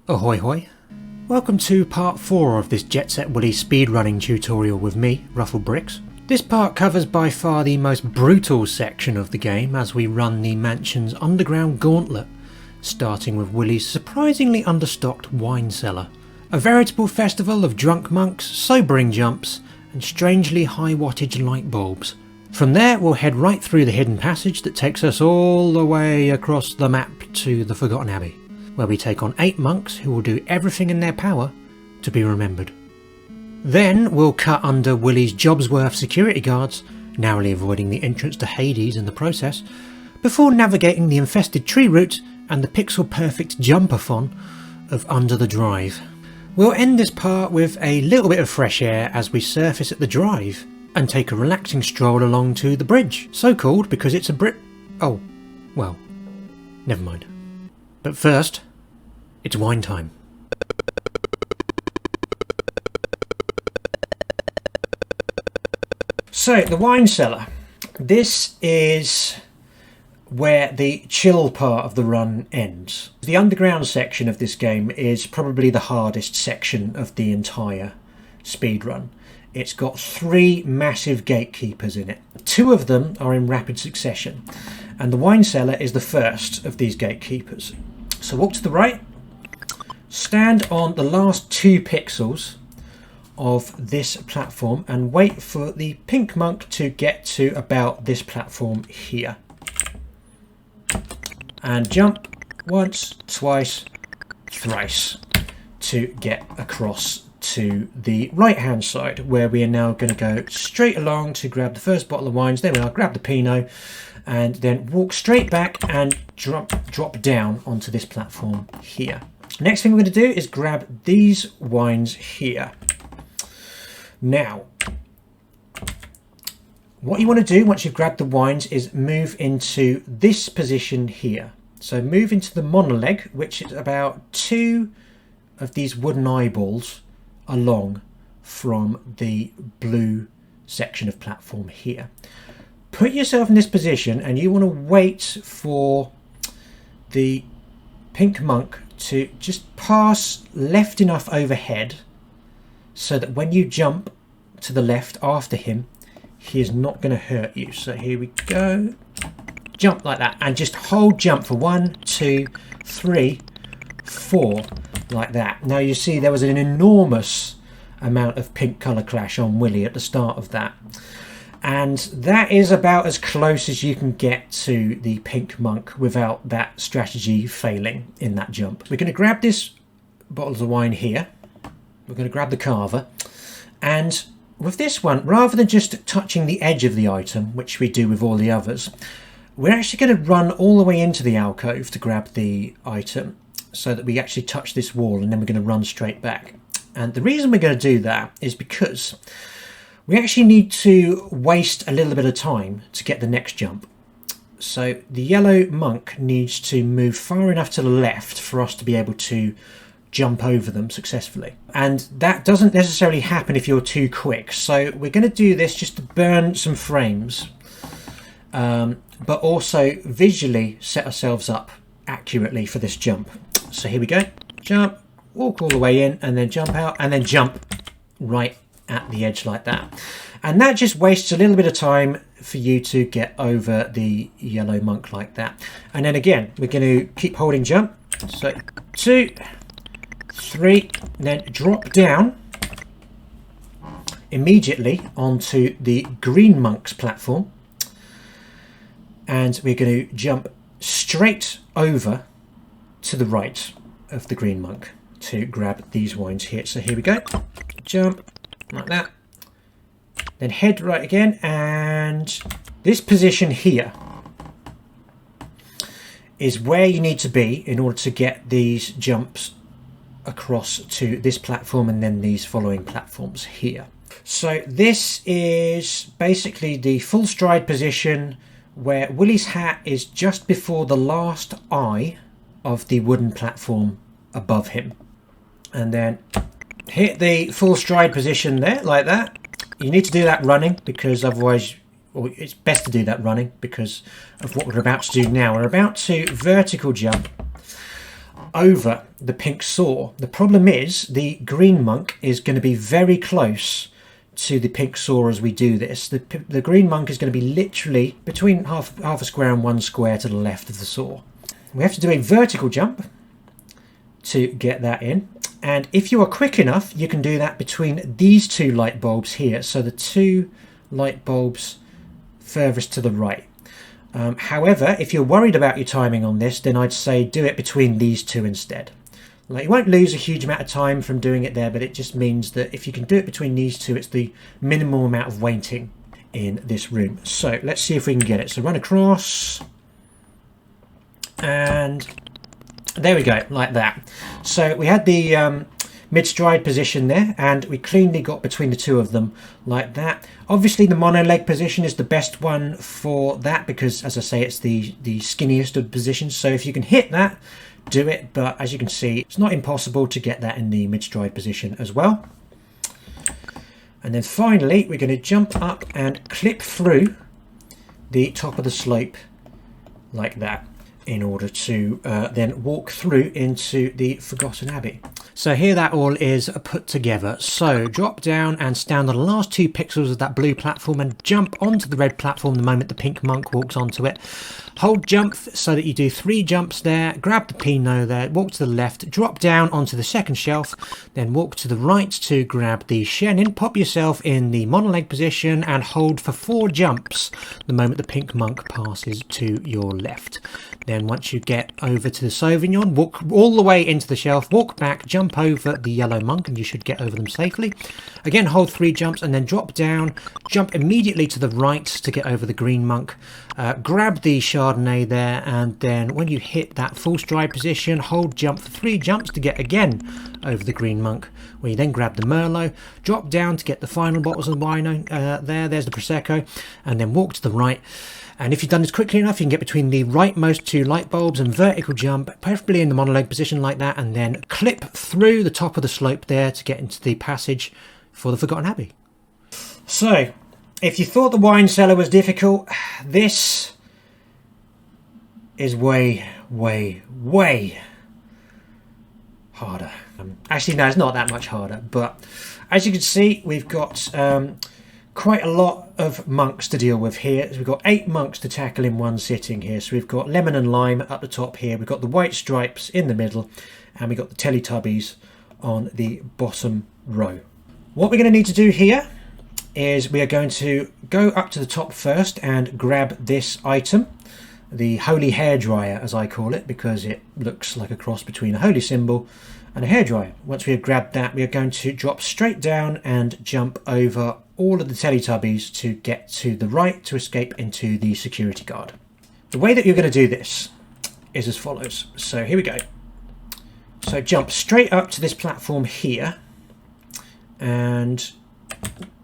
Ahoy hoy! Welcome to part 4 of this Jet Set Willy speedrunning tutorial with me, Ruffled Bricks. This part covers by far the most brutal section of the game as we run the mansion's underground gauntlet, starting with Willy's surprisingly understocked wine cellar. A veritable festival of drunk monks, sobering jumps, and strangely high wattage light bulbs. From there we'll head right through the hidden passage that takes us all the way across the map to the Forgotten Abbey, where we take on 8 monks who will do everything in their power to be remembered. Then we'll cut under Willy's job's worth security guards, narrowly avoiding the entrance to Hades in the process, before navigating the infested tree route and the pixel perfect jump-a-thon of Under the Drive. We'll end this part with a little bit of fresh air as we surface at the drive and take a relaxing stroll along to the bridge, so called because it's a oh, well, never mind. But first, it's wine time. So, the wine cellar. This is where the chill part of the run ends. The underground section of this game is probably the hardest section of the entire speedrun. It's got 3 massive gatekeepers in it. 2 of them are in rapid succession, and the wine cellar is the first of these gatekeepers. So walk to the right, stand on the last 2 pixels of this platform and wait for the pink monk to get to about this platform here. And jump once, twice, thrice to get across to the right hand side, where we are now going to go straight along to grab the first bottle of wines. There we are, grab the Pinot, and then walk straight back and drop down onto this platform here. Next thing we're going to do is grab these wines here. Now, what you want to do once you've grabbed the wines is move into this position here. So move into the monoleg, which is about 2 of these wooden eyeballs along from the blue section of platform here. Put yourself in this position and you want to wait for the pink monk to just pass left enough overhead so that when you jump to the left after him, he is not going to hurt you. So here we go. Jump like that and just hold jump for 1, 2, 3, 4 like that. Now you see there was an enormous amount of pink colour clash on Willy at the start of that. And that is about as close as you can get to the pink monk without that strategy failing in that jump. We're going to grab this bottles of wine here. We're going to grab the carver. And with this one, rather than just touching the edge of the item, which we do with all the others, we're actually going to run all the way into the alcove to grab the item so that we actually touch this wall, and then we're going to run straight back. And the reason we're going to do that is because we actually need to waste a little bit of time to get the next jump. So the yellow monk needs to move far enough to the left for us to be able to jump over them successfully. And that doesn't necessarily happen if you're too quick. So we're going to do this just to burn some frames, but also visually set ourselves up accurately for this jump. So here we go. Jump, walk all the way in, and then jump out, and then jump right at the edge like that. And that just wastes a little bit of time for you to get over the yellow monk like that. And then again, we're going to keep holding jump. So 2, 3, then drop down immediately onto the green monk's platform. And we're going to jump straight over to the right of the green monk to grab these wines here. So here we go. Jump like that. Then head right again, and this position here is where you need to be in order to get these jumps across to this platform and then these following platforms here. So this is basically the full stride position where Willy's hat is just before the last eye of the wooden platform above him. And then hit the full stride position there, like that. You need to do that running because otherwise, or it's best to do that running because of what we're about to do now. We're about to vertical jump over the pink saw. The problem is the green monk is going to be very close to the pink saw as we do this. The green monk is going to be literally between half a square and 1 square to the left of the saw. We have to do a vertical jump to get that in, and if you are quick enough you can do that between these 2 light bulbs here, so the 2 light bulbs furthest to the right. However, if you're worried about your timing on this, then I'd say do it between these 2 instead. Like, you won't lose a huge amount of time from doing it there, but it just means that if you can do it between these 2, it's the minimal amount of waiting in this room. So let's see if we can get it. So run across, and there we go, like that. So we had the mid-stride position there, and we cleanly got between the 2 of them like that. Obviously the mono leg position is the best one for that because, as I say, it's the skinniest of positions. So if you can hit that, do it, but as you can see it's not impossible to get that in the mid-stride position as well. And then finally we're going to jump up and clip through the top of the slope like that in order to then walk through into the Forgotten Abbey. So here that all is put together. So drop down and stand on the last 2 pixels of that blue platform and jump onto the red platform the moment the pink monk walks onto it. Hold jump so that you do 3 jumps there, grab the Pinot there, walk to the left, drop down onto the second shelf, then walk to the right to grab the Chenin, pop yourself in the monoleg position and hold for 4 jumps the moment the pink monk passes to your left. Then once you get over to the Sauvignon, walk all the way into the shelf, walk back, jump over the yellow monk, and you should get over them safely. Again, hold 3 jumps and then drop down, jump immediately to the right to get over the green monk. Grab the Chardonnay there, and then when you hit that full stride position, hold jump for 3 jumps to get again over the green monk, where you then grab the Merlot, drop down to get the final bottles of wine there's the Prosecco, and then walk to the right. And if you've done this quickly enough, you can get between the rightmost 2 light bulbs and vertical jump, preferably in the monoleg position like that, and then clip through the top of the slope there to get into the passage for the Forgotten Abbey. So, if you thought the Wine Cellar was difficult, this is way, way, way harder. Actually, no, it's not that much harder, but as you can see, we've got quite a lot of monks to deal with here. So we've got 8 monks to tackle in one sitting here. So we've got lemon and lime up the top here, we've got the white stripes in the middle, and we've got the Teletubbies on the bottom row. What we're going to need to do here is we are going to go up to the top first and grab this item, the holy hairdryer as I call it, because it looks like a cross between a holy symbol and a hairdryer. Once we have grabbed that, we are going to drop straight down and jump over all of the Teletubbies to get to the right to escape into the security guard. The way that you're going to do this is as follows. So here we go. So jump straight up to this platform here and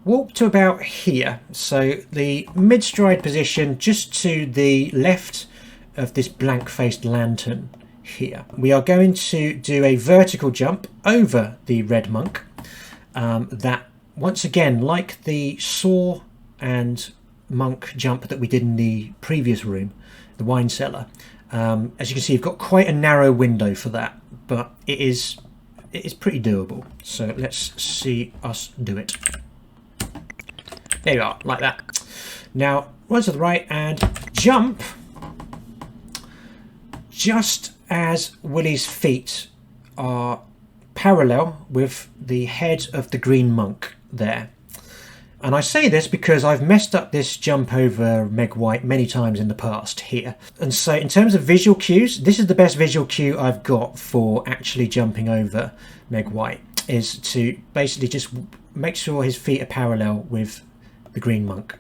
walk to about here. So the mid-stride position just to the left of this blank-faced lantern here. We are going to do a vertical jump over the red monk that, once again, like the saw and monk jump that we did in the previous room, the wine cellar, as you can see, you've got quite a narrow window for that, but it is pretty doable. So let's see us do it. There you are, like that. Now run to the right and jump just as Willy's feet are parallel with the head of the green monk there. And I say this because I've messed up this jump over Meg White many times in the past here. And so in terms of visual cues, this is the best visual cue I've got for actually jumping over Meg White, is to basically just make sure his feet are parallel with the green monk.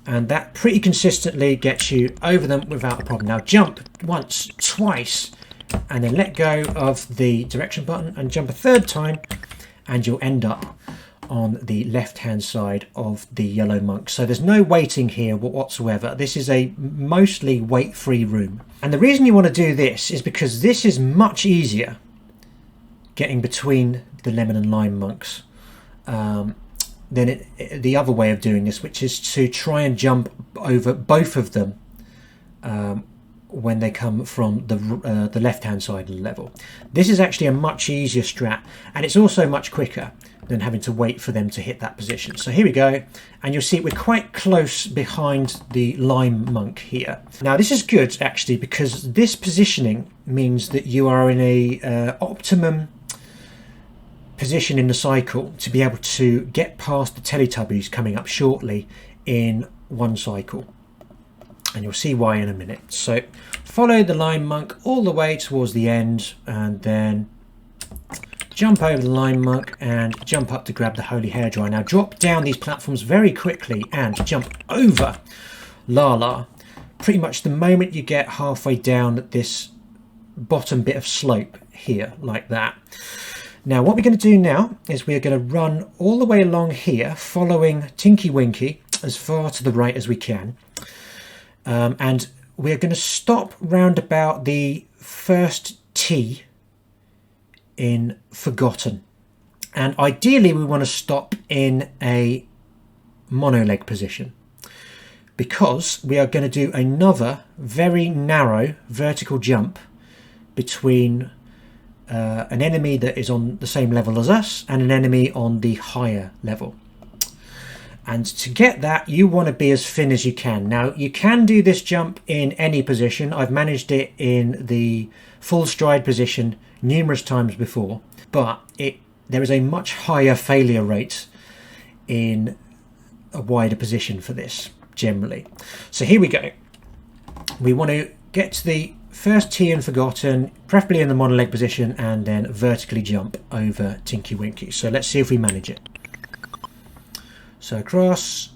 And that pretty consistently gets you over them without a problem. Now jump once, twice, and then let go of the direction button and jump a 3rd time, and you'll end up on the left hand side of the yellow monk. So there's no waiting here whatsoever. This is a mostly wait free room, and the reason you want to do this is because this is much easier getting between the lemon and lime monks than the other way of doing this, which is to try and jump over both of them when they come from the left-hand side of the level. This is actually a much easier strat, and it's also much quicker than having to wait for them to hit that position. So here we go, and you'll see we're quite close behind the lime monk here. Now this is good actually, because this positioning means that you are in a optimum position in the cycle to be able to get past the Teletubbies coming up shortly in one cycle. And you'll see why in a minute. So follow the lime monk all the way towards the end, and then jump over the lime monk and jump up to grab the holy hairdryer. Now drop down these platforms very quickly and jump over Lala pretty much the moment you get halfway down this bottom bit of slope here, like that. Now what we're going to do now is we're going to run all the way along here, following Tinky Winky as far to the right as we can. And we're going to stop round about the first T in Forgotten. And ideally we want to stop in a mono-leg position, because we are going to do another very narrow vertical jump between an enemy that is on the same level as us and an enemy on the higher level. And to get that, you want to be as thin as you can. Now, you can do this jump in any position. I've managed it in the full stride position numerous times before, but there is a much higher failure rate in a wider position for this, generally. So here we go. We want to get to the first T in Forgotten, preferably in the mono-leg position, and then vertically jump over Tinky Winky. So let's see if we manage it. So across.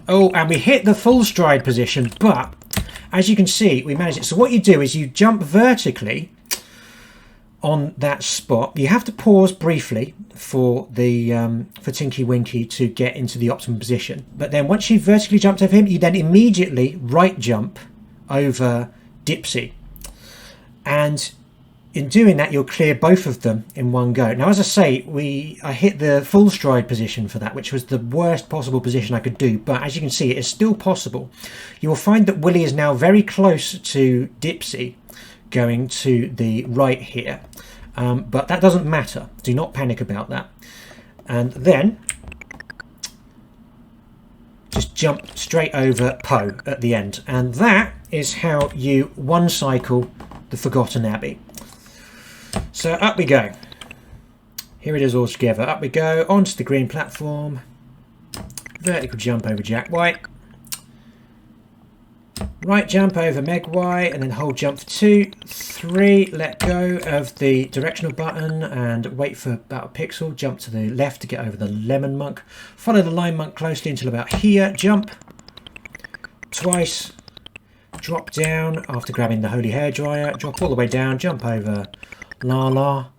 Oh, and we hit the full stride position, but as you can see, we managed it. So what you do is you jump vertically on that spot. You have to pause briefly for the for Tinky Winky to get into the optimum position. But then once you've vertically jumped over him, you then immediately right jump over Dipsy. And in doing that, you'll clear both of them in one go. Now, as I say, I hit the full stride position for that, which was the worst possible position I could do. But as you can see, it is still possible. You will find that Willy is now very close to Dipsy, going to the right here. But that doesn't matter. Do not panic about that. And then just jump straight over Poe at the end. And that is how you one cycle the Forgotten Abbey. So up we go. Here it is all together. Up we go onto the green platform. Vertical jump over Jack White. Right jump over Meg White, and then hold jump for 2, 3. Let go of the directional button and wait for about a pixel. Jump to the left to get over the lemon monk. Follow the lime monk closely until about here. Jump twice. Drop down after grabbing the holy hairdryer. Drop all the way down. Jump over Lala.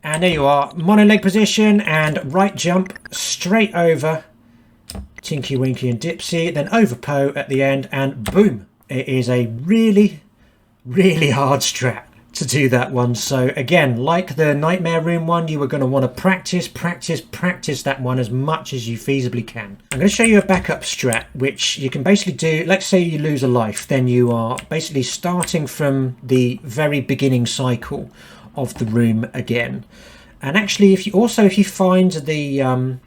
And there you are. Mono leg position and right jump straight over Tinky Winky and Dipsy, then over Poe at the end, and boom! It is a really, really hard strat to do that one. So again, like the Nightmare Room one, you are going to want to practice that one as much as you feasibly can. I'm going to show you a backup strat, which you can basically do. Let's say you lose a life, then you are basically starting from the very beginning cycle of the room again. And actually, if you find the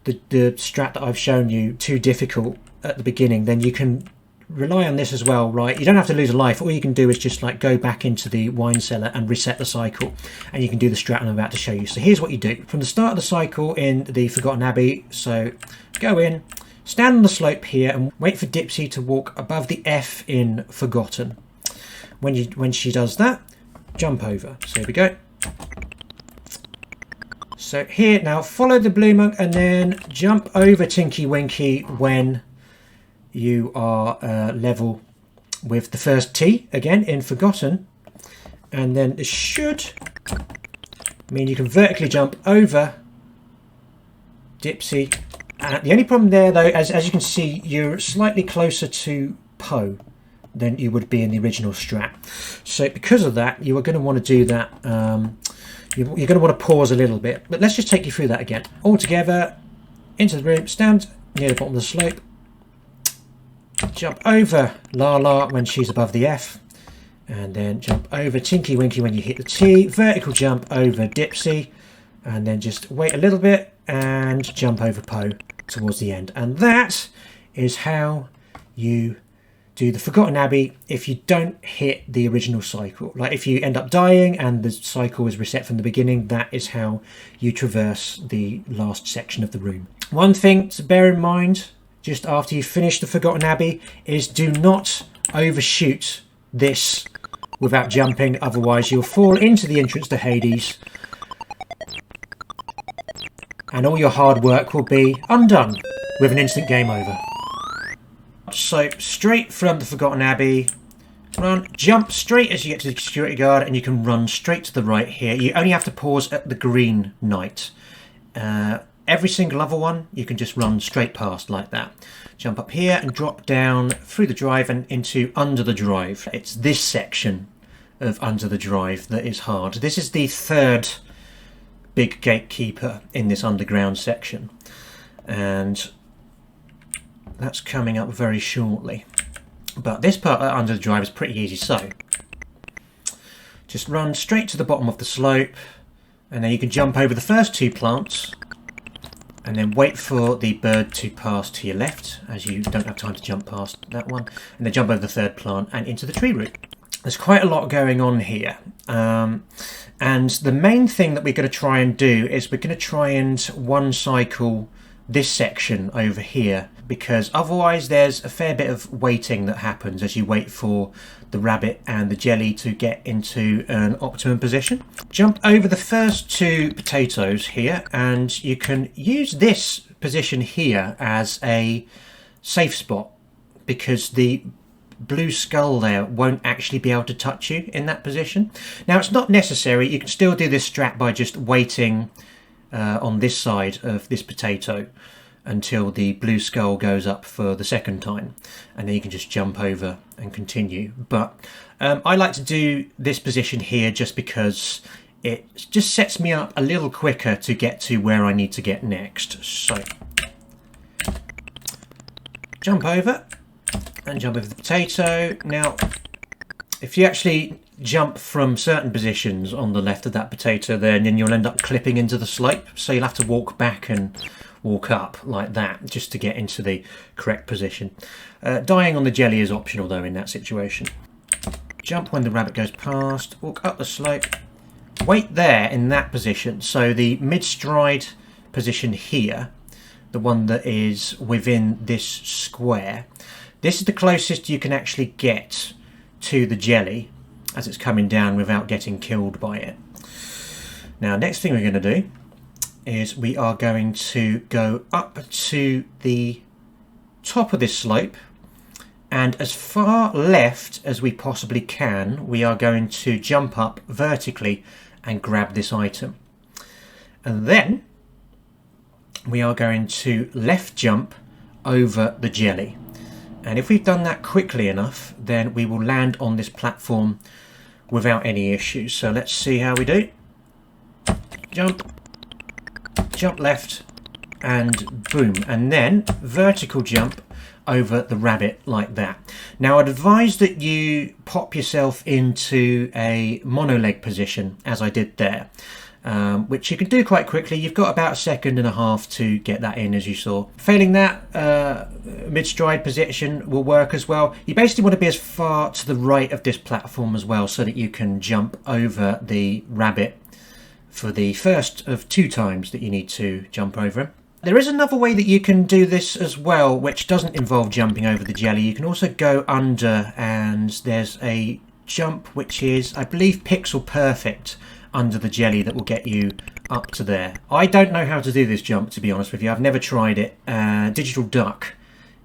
strat that I've shown you too difficult at the beginning, then you can rely on this as well, right? You don't have to lose a life. All you can do is just like go back into the wine cellar and reset the cycle, and you can do the strat I'm about to show you. So here's what you do from the start of the cycle in the Forgotten Abbey. So go in, stand on the slope here, and wait for Dipsy to walk above the F in Forgotten. When she does that, jump over. So here we go. So here now, follow the blue monk and then jump over Tinky Winky when you are level with the first T again in Forgotten, and then this should mean you can vertically jump over Dipsy. The only problem there though, as you can see, you're slightly closer to Poe than you would be in the original strat. So because of that, you are going to want to do that. You're going to want to pause a little bit, but let's just take you through that again. All together, into the room, stand near the bottom of the slope, Jump over Lala when she's above the F. And then jump over Tinky Winky when you hit the T. Vertical jump over Dipsy. And then just wait a little bit and jump over Poe towards the end. And that is how you do the Forgotten Abbey if you don't hit the original cycle. Like if you end up dying and the cycle is reset from the beginning, that is how you traverse the last section of the room. One thing to bear in mind just after you finish the Forgotten Abbey is do not overshoot this without jumping, otherwise you'll fall into the entrance to Hades and all your hard work will be undone with an instant game over. So straight from the Forgotten Abbey, run, jump straight as you get to the security guard, and you can run straight to the right here. You only have to pause at the green knight. Every single other one you can just run straight past like that. Jump up here and drop down through the drive and into under the drive. It's this section of under the drive that is hard. This is the third big gatekeeper in this underground section, and that's coming up very shortly. But this part under the drive is pretty easy, so just run straight to the bottom of the slope, and then you can jump over the first two plants and then wait for the bird to pass to your left, as you don't have time to jump past that one, and then jump over the third plant and into the tree root. There's quite a lot going on here, and the main thing that we're going to try and do is we're going to try and one cycle this section over here, because otherwise there's a fair bit of waiting that happens as you wait for the rabbit and the jelly to get into an optimum position. Jump over the first two potatoes here, and you can use this position here as a safe spot, because the blue skull there won't actually be able to touch you in that position. Now it's not necessary, you can still do this strat by just waiting on this side of this potato until the blue skull goes up for the second time, and then you can just jump over and continue. But I like to do this position here just because it just sets me up a little quicker to get to where I need to get next. So jump over and jump over the potato. Now if you actually jump from certain positions on the left of that potato there, and then you'll end up clipping into the slope, so you'll have to walk back and walk up like that just to get into the correct position. Dying on the jelly is optional though in that situation. Jump when the rabbit goes past, walk up the slope, wait there in that position, so the mid-stride position here, the one that is within this square, this is the closest you can actually get to the jelly as it's coming down without getting killed by it. Now next thing we're going to do is we are going to go up to the top of this slope, and as far left as we possibly can we are going to jump up vertically and grab this item, and then we are going to left jump over the jelly. And if we've done that quickly enough, then we will land on this platform without any issues. So let's see how we do. Jump, jump left, and boom. And then vertical jump over the rabbit like that. Now I'd advise that you pop yourself into a mono-leg position, as I did there. Which you can do quite quickly. You've got about 1.5 seconds to get that in, as you saw. Failing that, mid-stride position will work as well. You basically want to be as far to the right of this platform as well, so that you can jump over the rabbit for the first of 2 times that you need to jump over him. There is another way that you can do this as well, which doesn't involve jumping over the jelly. You can also go under, and there's a jump which is, I believe, pixel perfect under the jelly that will get you up to there. I don't know how to do this jump, to be honest with you. I've never tried it. Digital Duck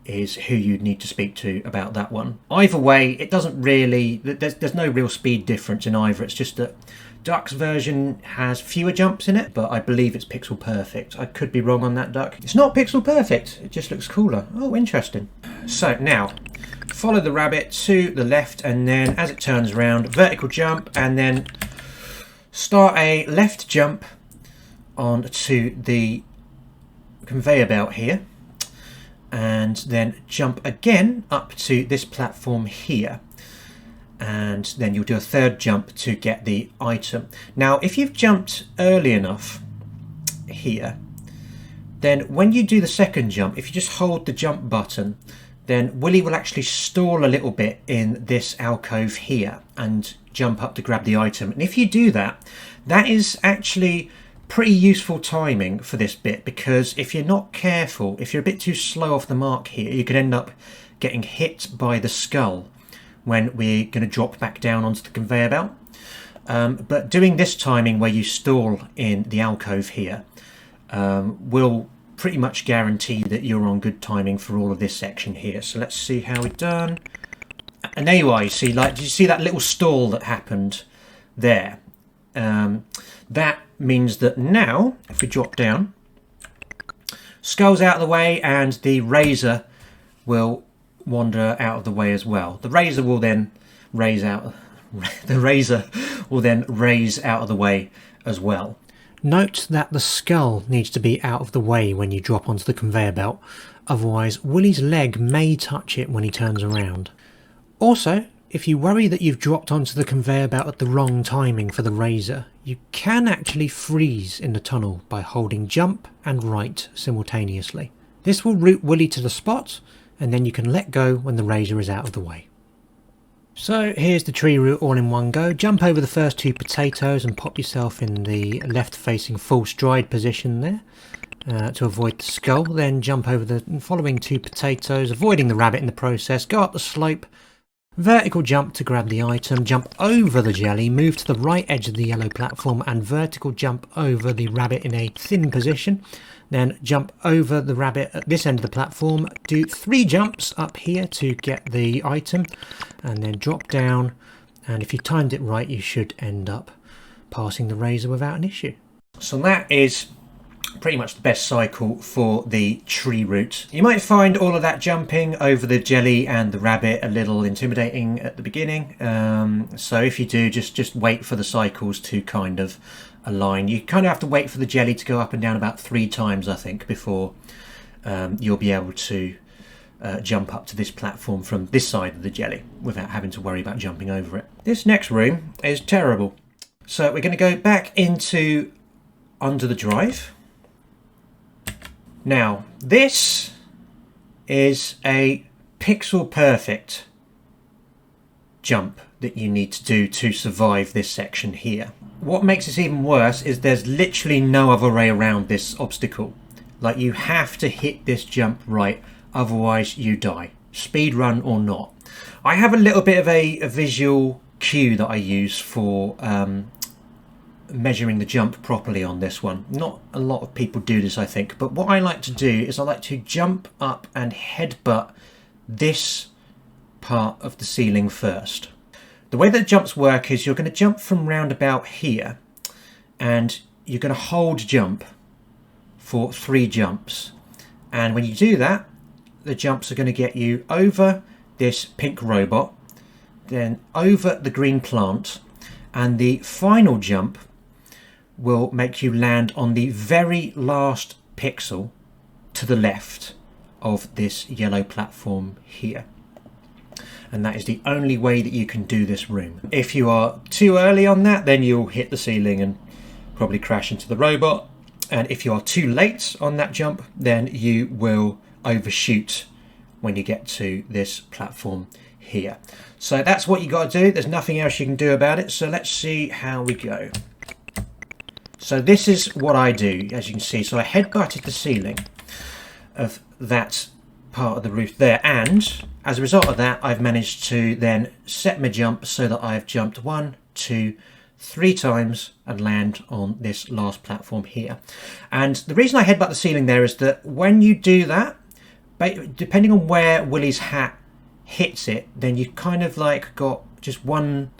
is who you'd need to speak to about that one. Either way, it doesn't really, there's no real speed difference in either. It's just that Duck's version has fewer jumps in it, but I believe it's pixel perfect. I could be wrong on that, Duck. It's not pixel perfect, it just looks cooler. Oh, interesting. So now follow the rabbit to the left, and then as it turns around, vertical jump, and then start a left jump onto the conveyor belt here, and then jump again up to this platform here, and then you'll do a third jump to get the item. Now if you've jumped early enough here, then when you do the second jump, if you just hold the jump button, then Willy will actually stall a little bit in this alcove here and jump up to grab the item. And if you do that, that is actually pretty useful timing for this bit, because if you're not careful, if you're a bit too slow off the mark here, you could end up getting hit by the skull when we're going to drop back down onto the conveyor belt. But doing this timing where you stall in the alcove here will pretty much guarantee that you're on good timing for all of this section here. So let's see how we've done. And there you are. You see, like, did you see that little stall that happened there? That means that now, if we drop down, skull's out of the way and the razor will wander out of the way as well. The razor will then raise out. The razor will then raise out of the way as well. Note that the skull needs to be out of the way when you drop onto the conveyor belt, otherwise Willy's leg may touch it when he turns around. Also, if you worry that you've dropped onto the conveyor belt at the wrong timing for the razor, you can actually freeze in the tunnel by holding jump and right simultaneously. This will route Willy to the spot, and then you can let go when the razor is out of the way. So here's the tree route all in one go. Jump over the first two potatoes and pop yourself in the left facing full stride position there to avoid the skull. Then jump over the following two potatoes, avoiding the rabbit in the process. Go up the slope, vertical jump to grab the item, jump over the jelly, move to the right edge of the yellow platform and vertical jump over the rabbit in a thin position. Then jump over the rabbit at this end of the platform, do 3 jumps up here to get the item, and then drop down, and if you timed it right you should end up passing the razor without an issue. So that is pretty much the best cycle for the tree route. You might find all of that jumping over the jelly and the rabbit a little intimidating at the beginning, so if you do, just wait for the cycles to kind of align. You kind of have to wait for the jelly to go up and down about 3 times, I think, before you'll be able to jump up to this platform from this side of the jelly without having to worry about jumping over it. This next room is terrible. So we're going to go back into under the drive. Now, this is a pixel perfect jump that you need to do to survive this section here. What makes this even worse is there's literally no other way around this obstacle. Like, you have to hit this jump right, otherwise you die, speed run or not. I have a little bit of a visual cue that I use for measuring the jump properly on this one. Not a lot of people do this, I think, but what I like to do is I like to jump up and headbutt this part of the ceiling first. The way that jumps work is you're going to jump from round about here, and you're going to hold jump for 3 jumps, and when you do that, the jumps are going to get you over this pink robot, then over the green plant, and the final jump will make you land on the very last pixel to the left of this yellow platform here. And that is the only way that you can do this room. If you are too early on that, then you'll hit the ceiling and probably crash into the robot. And if you are too late on that jump, then you will overshoot when you get to this platform here. So that's what you got to do. There's nothing else you can do about it. So let's see how we go. So this is what I do, as you can see. So I headbutted the ceiling of that part of the roof there, and as a result of that I've managed to then set my jump so that I've jumped 1, 2, 3 times and land on this last platform here. And the reason I headbutt the ceiling there is that when you do that, depending on where Willy's hat hits it, then you kind of like got just one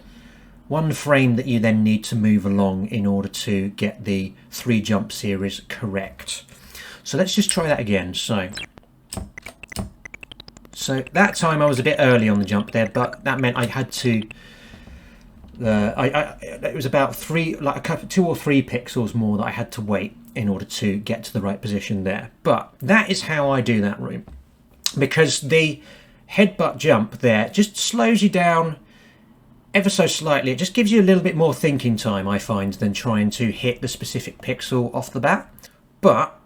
frame that you then need to move along in order to get the 3 jump series correct. So let's just try that again. So that time I was a bit early on the jump there, but that meant I had to. It was about 2 or 3 pixels more that I had to wait in order to get to the right position there. But that is how I do that room. because the headbutt jump there just slows you down ever so slightly. It just gives you a little bit more thinking time, I find, than trying to hit the specific pixel off the bat. But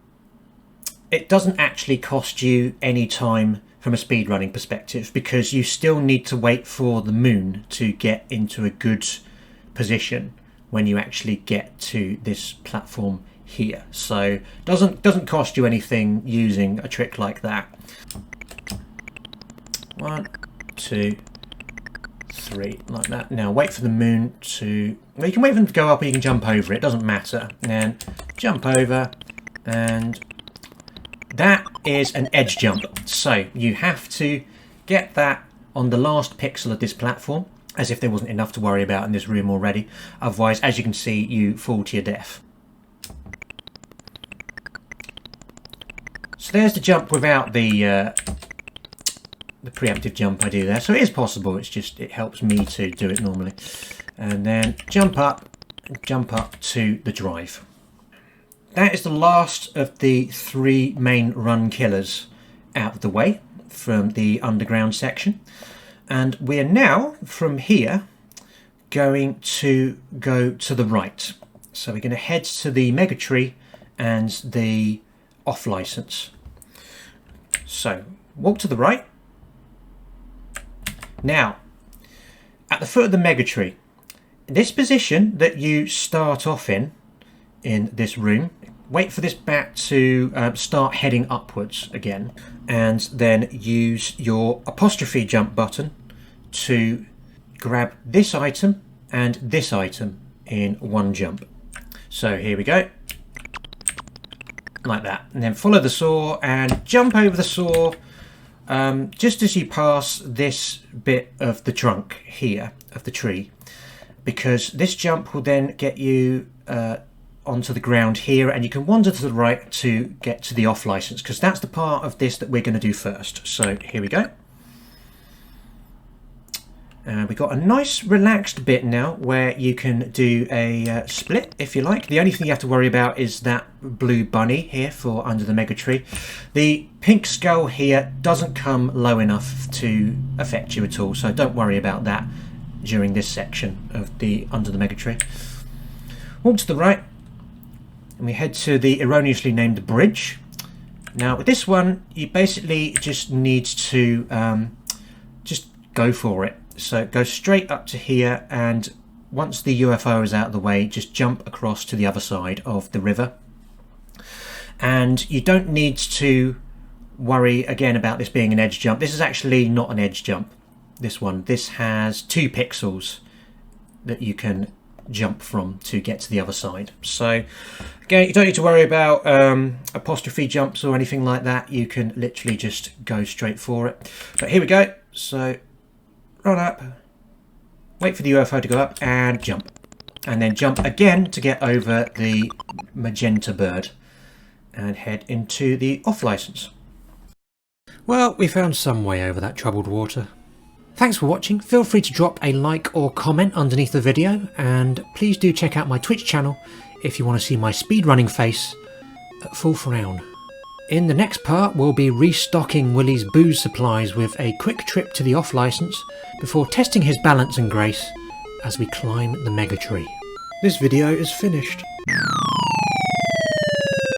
it doesn't actually cost you any time from a speedrunning perspective, because you still need to wait for the moon to get into a good position when you actually get to this platform here. So doesn't cost you anything using a trick like that. 1, 2, 3, like that. Now wait for the moon to... Well, you can wait for them to go up, or you can jump over it. Doesn't matter. And then jump over, and that is an edge jump. So you have to get that on the last pixel of this platform, as if there wasn't enough to worry about in this room already. Otherwise, as you can see, you fall to your death. So there's the jump without the preemptive jump I do there. So it is possible, it's just it helps me to do it normally. And then jump up to the drive. That is the last of the 3 main run killers out of the way from the underground section. And we're now, from here, going to go to the right. So we're going to head to the MegaTree and the off license. So walk to the right. Now, at the foot of the MegaTree, this position that you start off in this room, wait for this bat to start heading upwards again, and then use your apostrophe jump button to grab this item and this item in one jump. So here we go, like that, and then follow the saw and jump over the saw just as you pass this bit of the trunk here of the tree, because this jump will then get you onto the ground here, and you can wander to the right to get to the off license, because that's the part of this that we're going to do first. So here we go. We've got a nice relaxed bit now where you can do a split if you like. The only thing you have to worry about is that blue bunny here for under the MegaTree. The pink skull here doesn't come low enough to affect you at all, so don't worry about that during this section of the under the MegaTree. Walk to the right, and we head to the erroneously named bridge. Now with this one, you basically just need to just go for it. So go straight up to here, and once the UFO is out of the way, just jump across to the other side of the river. And you don't need to worry again about this being an edge jump. This is actually not an edge jump, this one. This has 2 pixels that you can jump from to get to the other side. So again, you don't need to worry about apostrophe jumps or anything like that. You can literally just go straight for it. But here we go. So run up, wait for the UFO to go up, and jump. And then jump again to get over the magenta bird and head into the off license. Well, we found some way over that troubled water. Thanks for watching. Feel free to drop a like or comment underneath the video, and please do check out my Twitch channel if you want to see my speedrunning face at full frown. In the next part, we'll be restocking Willy's booze supplies with a quick trip to the off license before testing his balance and grace as we climb the MegaTree. This video is finished.